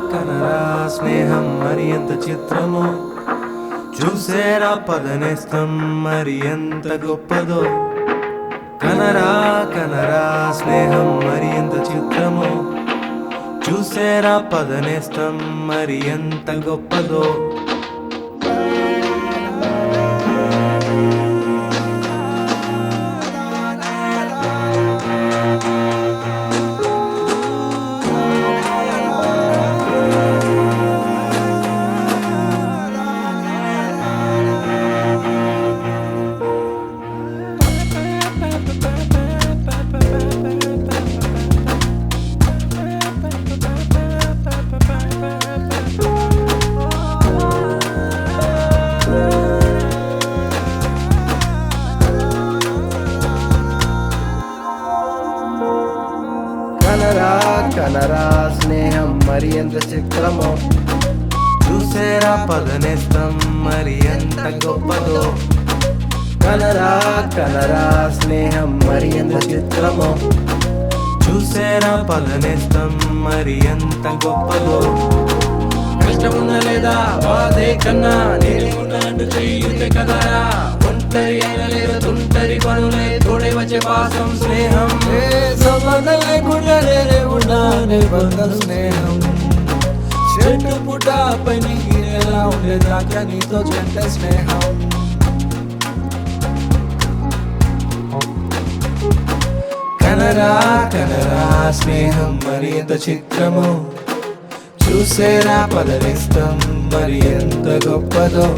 కనరా స్నేహం మరి ఎంత చిత్రమో చూసేరా పదనేస్తం మరి ఎంత గొప్పదో కనరా కనరా స్నేహం మరి ఎంత చిత్రమో చూసేరా పదనేస్తం మరి ఎంత గొప్పదో కనరా కనరా స్నేహం మరి ఎంత చిత్రమో చూసేరా పదనేస్తం మరి ఎంత గొప్పదో కనరా కనరా స్నేహం మరి ఎంత చిత్రమో చూసేరా పదనేస్తం మరి ఎంత గొప్పదో కష్టమున్న లేదా బాధే కన్నా నేనే ఉన్నాను చెయ్యుతే కదరా ఒంటరి అయిన లేదా తుంటరి పనులే తోడే వచ్చే పాసం స్నేహం సంబంధం లేకుండా నేనే ఉన్నానే బంధం స్నేహం చెట్టు పుట్ట పని ఎలా ఉండేదాకా నీతో చెంత స్నేహం కనరా కనరా స్నేహం మరి ఎంత చిత్రమో చూసేరా పదనిస్తాం మరి ఎంత గొప్పదో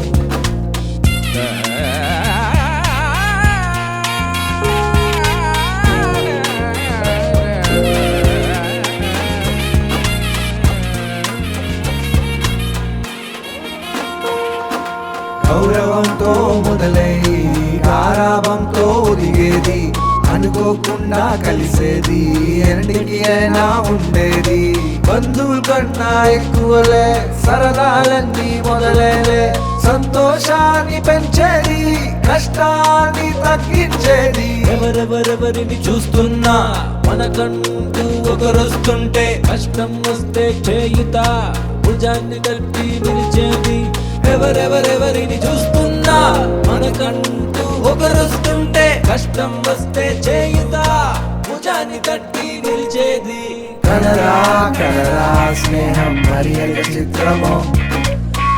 గౌరవంతో మొదలై గారాబంతో ఒదిగేది అనుకోకుండా కలిసేది ఎన్నిటికి అయినా ఉండేది బంధువుల కన్నా ఎక్కువలే సరదాలన్నీ మొదలైలే సంతోషాన్ని పెంచేది కష్టాన్ని తగ్గించేది ఎవరెవరెవరిని చూస్తున్నా మనకంటూ ఒకరొస్తుంటే కష్టం వస్తే చేయుత భుజాన్ని తట్టి నిలిచేది ఎవరెవరెవరిని చూస్తున్నా మనకంటూ ఒకరొస్తుంటే కష్టం వస్తే చేయుత భుజాన్ని తట్టి నిలిచేది కనరా కనరా స్నేహం మరి ఎంత చిత్రమో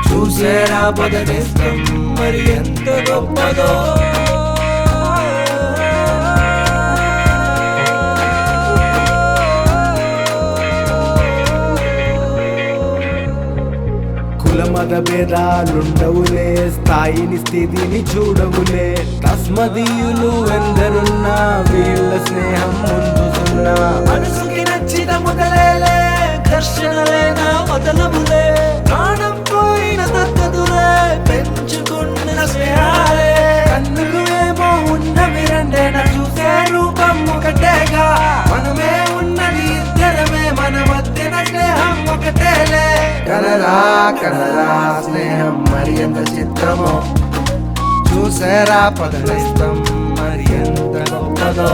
చూసేరా పదనిస్తాం మరి ఎంత గొప్పదో కులమద భేదాలుండవులే స్థాయిని స్థితిని చూడవులే తస్మదీయులు ఎందరున్నా వీళ్ళ స్నేహం ముందుతున్నా మనసుకి నచ్చిన మొదలేలే ఘర్షణలేనా మొదలములే ప్రాణం పోయిన దక్కదులే పెంచుకున్న స్నేహాలే కన్నులు ఏమో ఉన్నవి రెండేనా చూసే రూపం ఒకటేగా మనమే ఉన్నది ఇద్దరమే మన మధ్యన స్నేహం ఒకటేలే కనరా కనరా స్నేహం మరి ఎంత చిత్రమో చూసేరా పదనిస్తాం మరి ఎంత గొప్పదో